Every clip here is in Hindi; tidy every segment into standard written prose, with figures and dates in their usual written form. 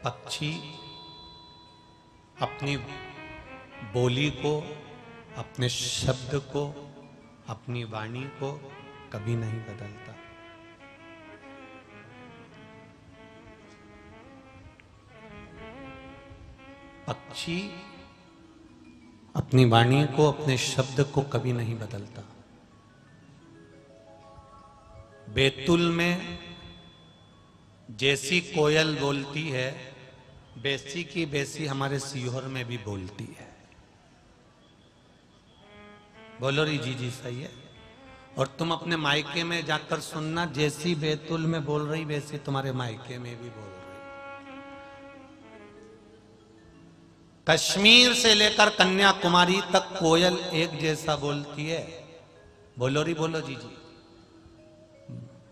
पक्षी अपनी बोली को, अपने शब्द को, अपनी वाणी को कभी नहीं बदलता। पक्षी अपनी वाणी को, अपने शब्द को कभी नहीं बदलता। बैतूल में जैसी कोयल बोलती है, वैसी की वैसी हमारे सीहोर में भी बोलती है। बोलो री जी सही है। और तुम अपने मायके में जाकर सुनना, जैसी बैतूल में बोल रही वैसी तुम्हारे मायके में भी बोल रही। कश्मीर से लेकर कन्याकुमारी तक कोयल एक जैसा बोलती है। बोलो री बोलो जी।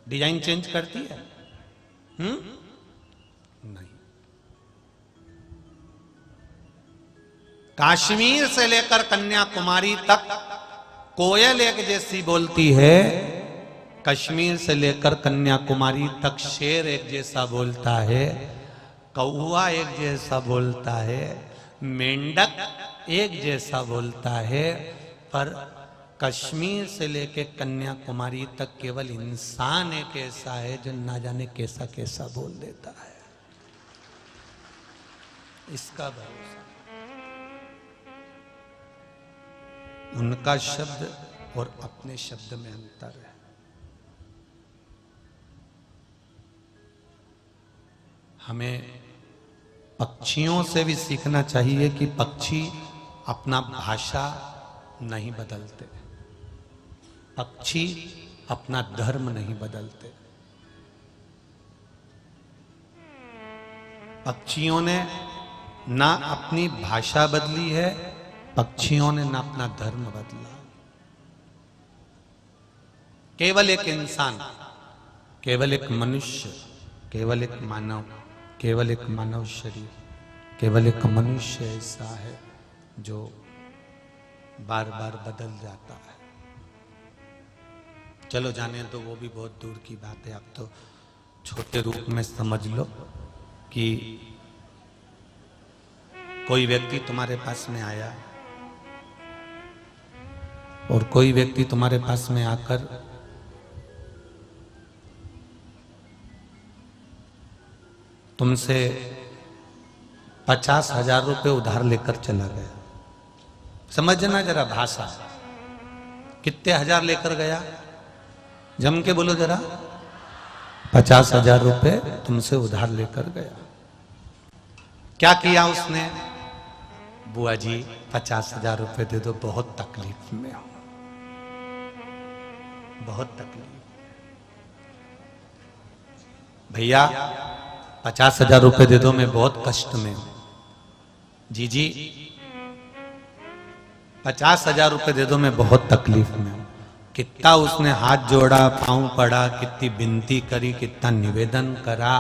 डिजाइन चेंज करती है? नहीं। कश्मीर से लेकर कन्याकुमारी तक कोयल एक जैसी बोलती है। कश्मीर से लेकर कन्याकुमारी तक शेर एक जैसा बोलता है, कौवा एक जैसा बोलता है, मेंढक एक जैसा बोलता है। पर कश्मीर से लेकर कन्याकुमारी तक केवल इंसान एक ऐसा है जो ना जाने कैसा कैसा बोल देता है। इसका भरोसा। उनका शब्द और अपने शब्द में अंतर है। हमें पक्षियों से भी सीखना चाहिए कि पक्षी अपना भाषा नहीं बदलते, पक्षी अपना धर्म नहीं बदलते। पक्षियों ने ना अपनी भाषा बदली है, पक्षियों ने ना अपना धर्म बदला। केवल एक इंसान, केवल एक मनुष्य, केवल एक मानव, केवल एक मानव शरीर, केवल एक मनुष्य ऐसा है जो बार बार बदल जाता है। चलो जाने तो वो भी बहुत दूर की बात है। आप तो छोटे रूप में समझ लो कि कोई व्यक्ति तुम्हारे पास में आया और कोई व्यक्ति तुम्हारे पास में आकर तुमसे 50,000 रुपए उधार लेकर चला गया। समझना जरा भाषा, कितने हजार लेकर गया? जम के बोलो जरा। 50,000 रुपए तुमसे उधार लेकर गया। क्या किया उसने? बुआ जी 50,000 रुपए दे दो, बहुत तकलीफ में हो, बहुत तकलीफ। भैया 50,000 रुपए दे दो, मैं बहुत कष्ट में हूं। जी 50,000 रुपए दे दो, मैं बहुत तकलीफ में हूं। कितना उसने हाथ जोड़ा, पांव पड़ा, कितनी विनती करी, कितना निवेदन करा,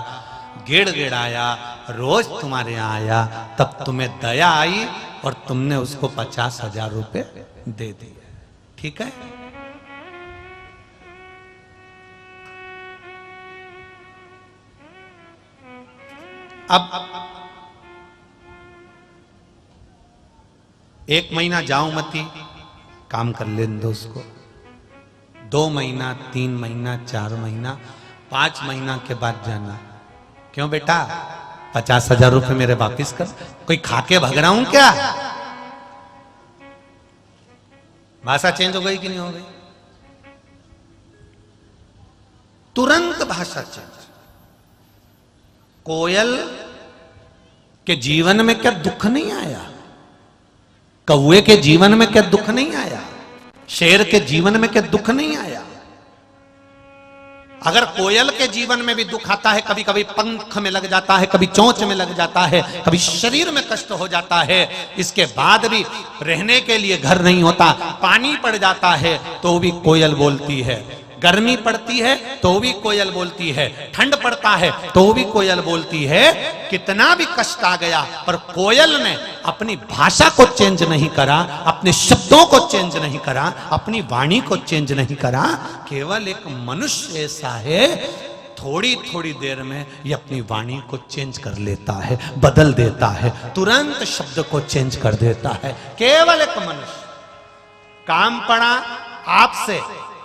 गिड़गिड़ाया, रोज तुम्हारे यहाँ आया, तब तुम्हें दया आई और तुमने उसको 50,000 रुपए दे दिए। ठीक है? अब 1 महीना जाओ मती, काम कर लेने दो उसको। 2 महीना, 3 महीना, 4 महीना, 5 महीना के बाद जाना। क्यों बेटा 50,000 रुपए मेरे वापिस कर? कोई खाके भग रहा हूं क्या? भाषा चेंज हो गई कि नहीं हो गई? तुरंत भाषा चेंज। कोयल के जीवन में क्या दुख नहीं आया? कौवे के जीवन में क्या दुख नहीं आया? शेर के जीवन में क्या दुख नहीं आया? अगर कोयल के जीवन में भी दुख आता है, कभी कभी पंख में लग जाता है, कभी चोंच में लग जाता है, कभी शरीर में कष्ट हो जाता है, इसके बाद भी रहने के लिए घर नहीं होता, पानी पड़ जाता है तो भी कोयल बोलती है, गर्मी पड़ती है तो भी कोयल बोलती है, ठंड पड़ता है तो भी कोयल बोलती है। कितना भी कष्ट आ गया पर कोयल ने अपनी भाषा को चेंज नहीं करा, अपने शब्दों को चेंज नहीं करा, अपनी वाणी को चेंज नहीं करा। केवल एक मनुष्य ऐसा है, थोड़ी थोड़ी देर में ये अपनी वाणी को चेंज कर लेता है, बदल देता है, तुरंत शब्द को चेंज कर देता है। केवल एक मनुष्य काम पड़ा आपसे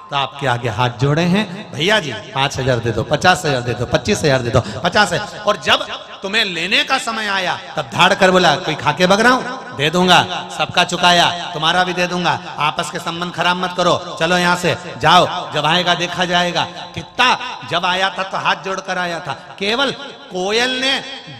तो आपके आगे हाथ जोड़े हैं, भैया जी 5,000 दे दो, 50,000 दे दो, 25,000 दे दो, 50 है। और जब तुम्हें लेने का समय आया तब धाड़ कर बोला कोई खाके बग रहा हूं, दे दूंगा, सबका चुकाया, तुम्हारा भी दे दूंगा, आपस के संबंध खराब मत करो, चलो यहां से जाओ, जब आएगा देखा जाएगा। कितना जब आया था तो हाथ जोड़कर आया था। केवल कोयल ने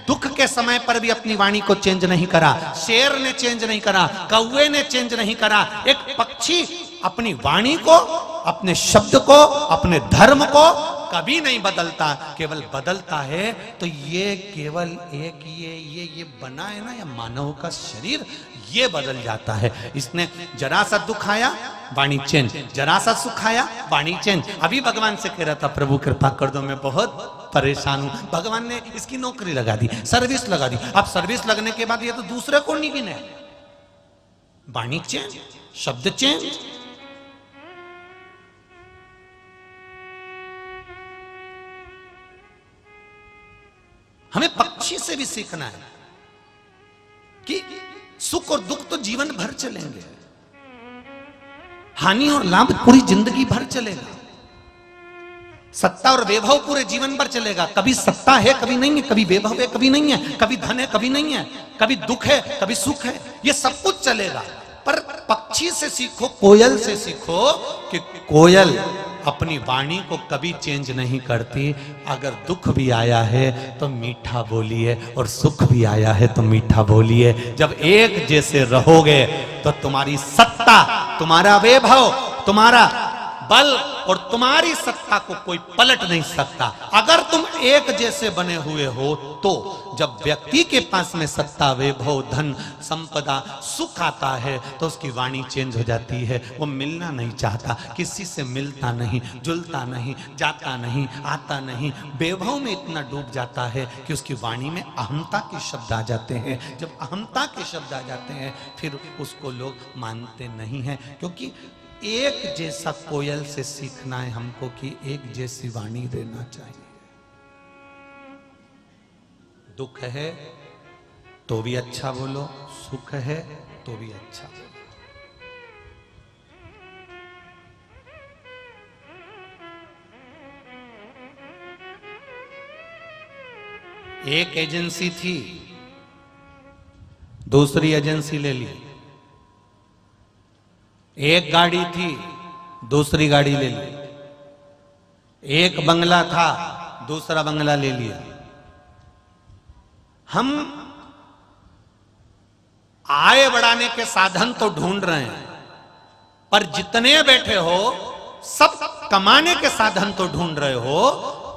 दुख के समय पर भी अपनी वाणी को चेंज नहीं करा, शेर ने चेंज नहीं करा, कौवे ने चेंज नहीं करा। एक पक्षी अपनी वाणी को, अपने शब्द को, अपने धर्म को कभी नहीं बदलता। केवल बदलता है तो ये केवल एक ये बना है ना, या मानव का शरीर, ये बदल जाता है। इसने जरा सा दुख आया वाणी चेंज, जरा सा सुख आया वाणी चेंज। अभी भगवान से कह रहा था प्रभु कृपा कर दो, मैं बहुत परेशान हूं। भगवान ने इसकी नौकरी लगा दी, सर्विस लगा दी। अब सर्विस लगने के बाद ये तो दूसरे को नहीं गिने, वाणी चेंज, शब्द चेंज। हमें पक्षी से भी सीखना है कि सुख और दुख तो जीवन भर चलेंगे, हानि और लाभ पूरी जिंदगी भर चलेगा, सत्ता और वैभव पूरे जीवन भर चलेगा। कभी सत्ता है कभी नहीं है, कभी वैभव है कभी नहीं है, कभी धन है कभी नहीं है, कभी दुख है कभी सुख है, ये सब कुछ चलेगा। पर पक्षी से सीखो, कोयल से सीखो कि कोयल अपनी वाणी को कभी चेंज नहीं करती। अगर दुख भी आया है तो मीठा बोलिए, और सुख भी आया है तो मीठा बोलिए। जब एक जैसे रहोगे तो तुम्हारी सत्ता, तुम्हारा वैभव, तुम्हारा बल और तुम्हारी सत्ता को कोई पलट नहीं सकता। अगर तुम एक जैसे बने हुए हो तो जब व्यक्ति के पास में सत्ता, वैभव, धन, संपदा, सुख आता है तो उसकी वाणी चेंज हो जाती है। वो मिलना नहीं चाहता, किसी से मिलता नहीं, जुलता नहीं, जाता नहीं, आता नहीं, वैभव में इतना डूब जाता है कि उसकी वाणी में अहंता के शब्द आ जाते हैं। जब अहंता के शब्द आ जाते हैं फिर उसको लोग मानते नहीं हैं, क्योंकि एक जैसा कोयल से सीखना है हमको कि एक जैसी वाणी देना चाहिए। दुख है तो भी अच्छा बोलो, सुख है तो भी अच्छा बोलो। एक एजेंसी थी, दूसरी एजेंसी ले ली। एक गाड़ी थी, दूसरी गाड़ी ले ली। एक बंगला था, दूसरा बंगला ले लिया। हम आय बढ़ाने के साधन तो ढूंढ रहे हैं, पर जितने बैठे हो सब कमाने के साधन तो ढूंढ रहे हो,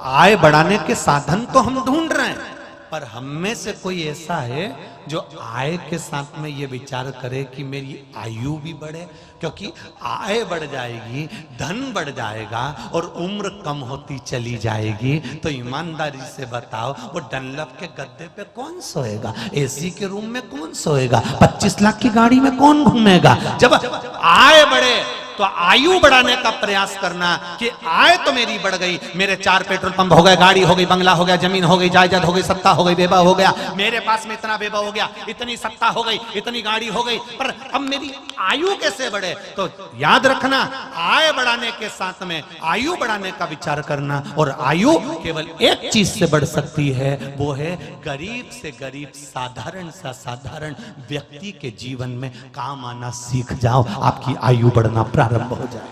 आय बढ़ाने के साधन तो हम ढूंढ रहे हैं। पर हम में से कोई ऐसा है जो आय के साथ में ये विचार करे कि मेरी आयु भी बढ़े? क्योंकि आय बढ़ जाएगी, धन बढ़ जाएगा और उम्र कम होती चली जाएगी। तो ईमानदारी से बताओ, वो डनलप के गद्दे पे कौन सोएगा? एसी के रूम में कौन सोएगा? 25 लाख की गाड़ी में कौन घूमेगा? जब आय बढ़े तो आयु बढ़ाने का प्रयास करना कि आय तो मेरी बढ़ गई, मेरे 4 पेट्रोल पंप हो गए, गाड़ी हो गई, बंगला हो गया, जमीन हो गई, जायदाद हो गई, सत्ता हो गई, वैभव हो गया, मेरे पास में इतना वैभव हो गया, इतनी सत्ता हो गई, इतनी गाड़ी हो गई, पर अब मेरी आयु कैसे बढ़े? तो याद रखना, आय बढ़ाने के साथ में आयु बढ़ाने का विचार करना। और आयु केवल एक चीज से बढ़ सकती है, वो है गरीब से गरीब, साधारण सा साधारण व्यक्ति के जीवन में काम आना सीख जाओ, आपकी आयु बढ़ना प्रारंभ हो जाए।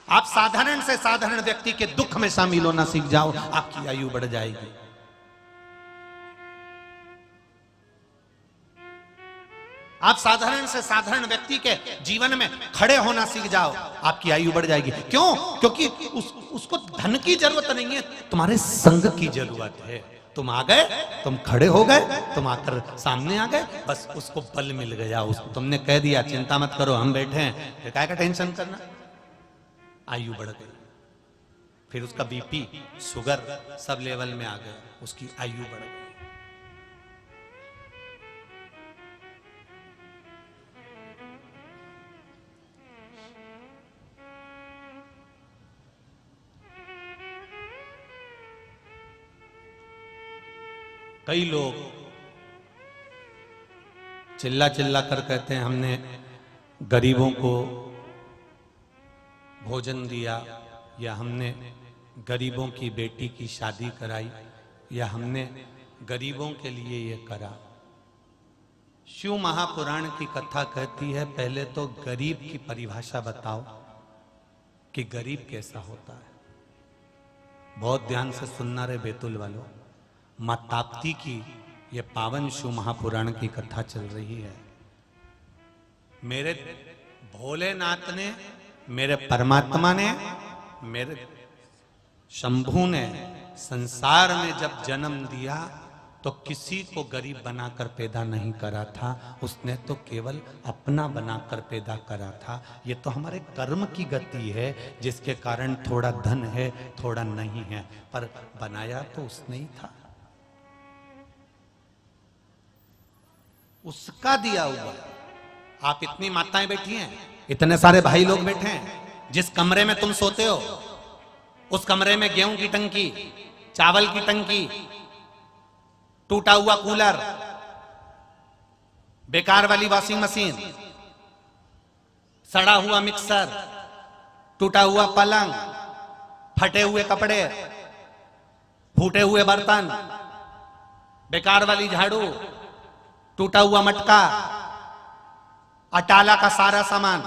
आप साधारण से साधारण व्यक्ति के दुख में शामिल होना सीख जाओ, आपकी आयु बढ़ जाएगी। आप साधारण से साधारण व्यक्ति के जीवन में खड़े होना सीख जाओ, आपकी आयु बढ़ जाएगी। क्यों? क्योंकि उसको धन की जरूरत नहीं है, तुम्हारे संग की जरूरत है। तुम आ गए, तुम खड़े हो गए, तुम आकर सामने आ गए, बस उसको बल मिल गया। उसको तुमने कह दिया चिंता मत करो, हम बैठे हैं, फिर काय का टेंशन करना? आयु बढ़ गई। फिर उसका बीपी, शुगर सब लेवल में आ गए, उसकी आयु बढ़ गई। कई लोग चिल्ला चिल्ला कर कहते हैं हमने गरीबों को भोजन दिया, या हमने गरीबों की बेटी की शादी कराई, या हमने गरीबों के लिए ये करा। शिव महापुराण की कथा कहती है पहले तो गरीब की परिभाषा बताओ कि गरीब कैसा होता है। बहुत ध्यान से सुनना रे बैतूल वालों, मां ताप्ती की ये पावन शिव महापुराण की कथा चल रही है। मेरे भोलेनाथ ने, मेरे परमात्मा ने, मेरे शंभू ने संसार में जब जन्म दिया तो किसी को गरीब बनाकर पैदा नहीं करा था, उसने तो केवल अपना बनाकर पैदा करा था। ये तो हमारे कर्म की गति है जिसके कारण थोड़ा धन है थोड़ा नहीं है, पर बनाया तो उसने ही था, उसका दिया हुआ। आप इतनी माताएं बैठी हैं, इतने सारे भाई लोग बैठे हैं, जिस कमरे में तुम सोते हो उस कमरे में गेहूं की टंकी, चावल की टंकी, टूटा हुआ कूलर, बेकार वाली वॉशिंग मशीन, सड़ा हुआ मिक्सर, टूटा हुआ पलंग, फटे हुए कपड़े, फूटे हुए बर्तन, बेकार वाली झाड़ू, टूटा हुआ मटका, अटाला का सारा सामान।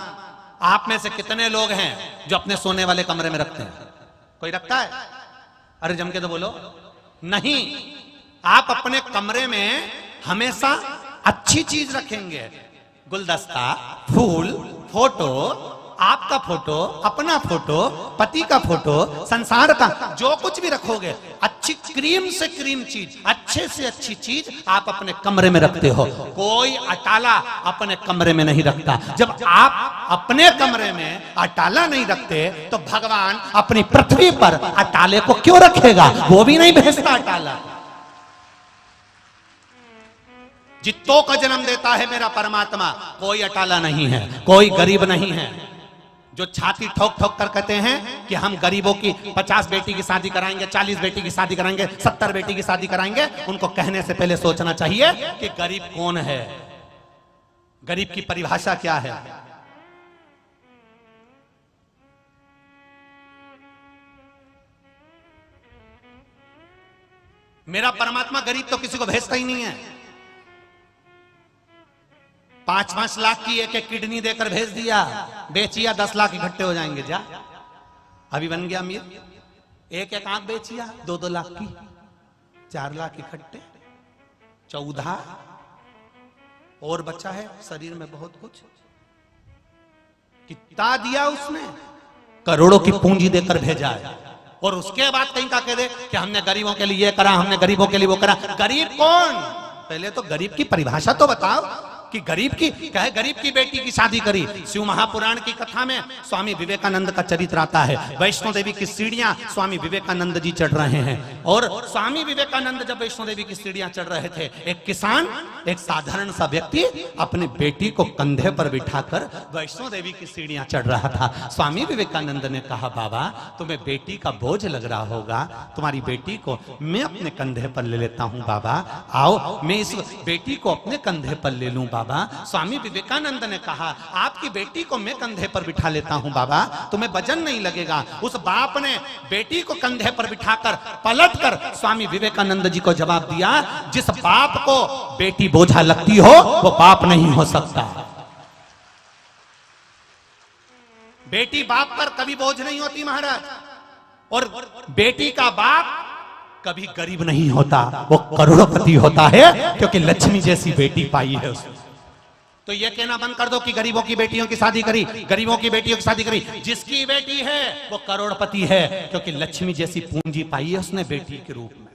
आप में से कितने लोग हैं जो अपने सोने वाले कमरे में रखते हैं? कोई रखता है? अरे जम के तो बोलो। नहीं, आप अपने कमरे में हमेशा अच्छी चीज रखेंगे। गुलदस्ता, फूल, फोटो, आपका फोटो, अपना फोटो, पति का फोटो, संसार का जो कुछ भी रखोगे, अच्छी क्रीम से क्रीम चीज, अच्छे से अच्छी चीज आप अपने कमरे में रखते हो। कोई अटाला अपने कमरे में नहीं रखता। जब आप अपने कमरे में अटाला नहीं रखते तो भगवान अपनी पृथ्वी पर अटाले को क्यों रखेगा? वो भी नहीं भेजता अटाला। जित्तों का जन्म देता है मेरा परमात्मा, कोई अटाला नहीं है, कोई गरीब नहीं है। जो छाती ठोक ठोक कर कहते हैं कि हम गरीबों की 50 बेटी की शादी कराएंगे, 40 बेटी की शादी कराएंगे, 70 बेटी की शादी कराएंगे, उनको कहने से पहले सोचना चाहिए कि गरीब कौन है, गरीब की परिभाषा क्या है। मेरा परमात्मा गरीब तो किसी को भेजता ही नहीं है। 5-5 लाख की एक एक किडनी देकर भेज दिया, बेचिया 10 लाख इकट्ठे हो जाएंगे। जा अभी बन गया अमीर, एक एक आंख बेचिया 2-2 लाख की, 4 लाख इकट्ठे, 14 और बचा है शरीर में बहुत कुछ। कितना दिया उसने? करोड़ों की पूंजी देकर भेजा है। और उसके बाद कहीं का कह दे कि हमने गरीबों के लिए ये करा, हमने गरीबों के लिए वो करा। गरीब कौन? पहले तो गरीब की परिभाषा तो बताओ कि गरीब की क्या है? गरीब की बेटी की शादी करी। शिव महापुराण की कथा में स्वामी विवेकानंद का चरित्र आता है। वैष्णो देवी की सीढ़ियां स्वामी विवेकानंद जी चढ़ रहे हैं, और स्वामी विवेकानंद जब वैष्णो देवी की सीढ़ियां चढ़ रहे थे, एक किसान, एक साधारण सा व्यक्ति अपने बेटी को कंधे पर बिठाकर वैष्णो देवी की सीढ़ियां चढ़ रहा था। स्वामी विवेकानंद ने कहा, बाबा तुम्हें बेटी का बोझ लग रहा होगा, तुम्हारी बेटी को मैं अपने कंधे पर ले लेता हूं बाबा, आओ मैं इस बेटी को अपने कंधे पर ले लूं बाबा। स्वामी विवेकानंद ने कहा, आपकी बेटी को मैं कंधे पर बिठा लेता हूं बाबा, तुम्हें वजन नहीं लगेगा। उस बाप ने बेटी को कंधे पर बिठाकर पलटकर स्वामी विवेकानंद जी को जवाब दिया, जिस बाप को बेटी बोझा लगती हो वो बाप नहीं हो सकता। बेटी बाप पर कभी बोझ नहीं होती महाराज, और बेटी का बाप कभी गरीब नहीं होता, वो करोड़पति होता है, क्योंकि लक्ष्मी जैसी बेटी पाई है उसने। तो ये कहना बंद कर दो कि गरीबों की बेटियों की शादी करी, गरीबों की बेटियों की शादी करी। जिसकी बेटी है वो करोड़पति है, क्योंकि लक्ष्मी जैसी पूंजी पाई है उसने बेटी के रूप में।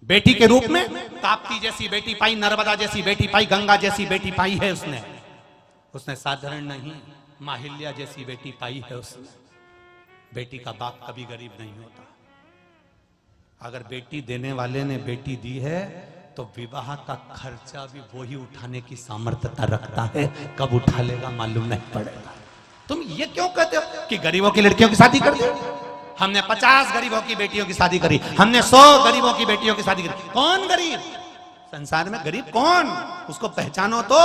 बेटी के रूप में ताप्ती जैसी बेटी पाई, नर्मदा जैसी बेटी पाई, गंगा जैसी बेटी पाई है उसने। उसने साधारण नहीं, माहिल्या जैसी बेटी पाई है उसने। बेटी का बाप कभी गरीब नहीं होता। अगर बेटी देने वाले ने बेटी दी है तो विवाह का खर्चा भी वही उठाने की सामर्थ्यता रखता है। कब उठा लेगा मालूम नहीं पड़ेगा। तुम ये क्यों कहते हो कि गरीबों की लड़कियों की शादी कर दो? हमने 50 गरीबों की बेटियों की शादी करी, हमने 100 गरीबों की बेटियों की शादी करी। कौन गरीब? संसार में गरीब कौन? उसको पहचानो तो।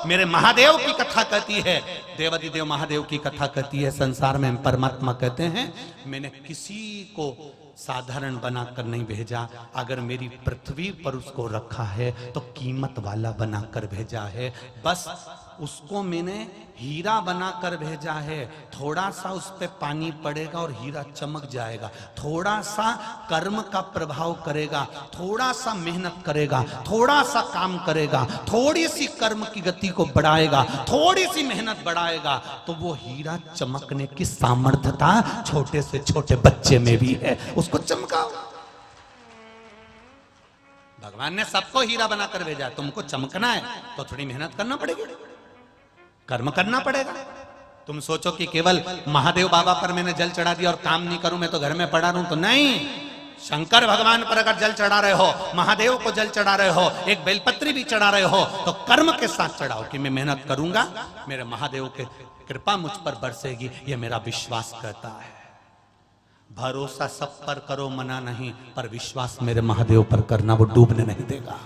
मेरे महादेव की कथा कहती है, देवादिदेव महादेव की कथा कहती है, संसार में परमात्मा कहते हैं मैंने किसी को साधारण बनाकर नहीं भेजा, अगर मेरी पृथ्वी पर उसको रखा है तो कीमत वाला बनाकर भेजा है। बस उसको मैंने हीरा बनाकर भेजा है। थोड़ा सा उस पे पानी पड़ेगा और हीरा चमक जाएगा, थोड़ा सा कर्म का प्रभाव करेगा, थोड़ा सा मेहनत करेगा, थोड़ा सा काम करेगा, थोड़ी सी कर्म की गति को बढ़ाएगा, थोड़ी सी मेहनत बढ़ाएगा, तो वो हीरा चमकने की सामर्थ्यता छोटे से छोटे बच्चे में भी है। उसको चमकाओ। भगवान ने सबको हीरा बनाकर भेजा, तुमको चमकना है तो थोड़ी मेहनत करना पड़ेगी, कर्म करना पड़ेगा। तुम सोचो कि केवल महादेव बाबा पर मैंने जल चढ़ा दिया और काम नहीं करूं, मैं तो घर में पड़ा रहूं, तो नहीं। शंकर भगवान पर अगर जल चढ़ा रहे हो, महादेव को जल चढ़ा रहे हो, एक बेलपत्री भी चढ़ा रहे हो, तो कर्म के साथ चढ़ाओ कि मैं मेहनत करूंगा, मेरे महादेव की कृपा मुझ पर बरसेगी, यह मेरा विश्वास कहता है। भरोसा सब पर करो, मना नहीं, पर विश्वास मेरे महादेव पर करना, वो डूबने नहीं देगा।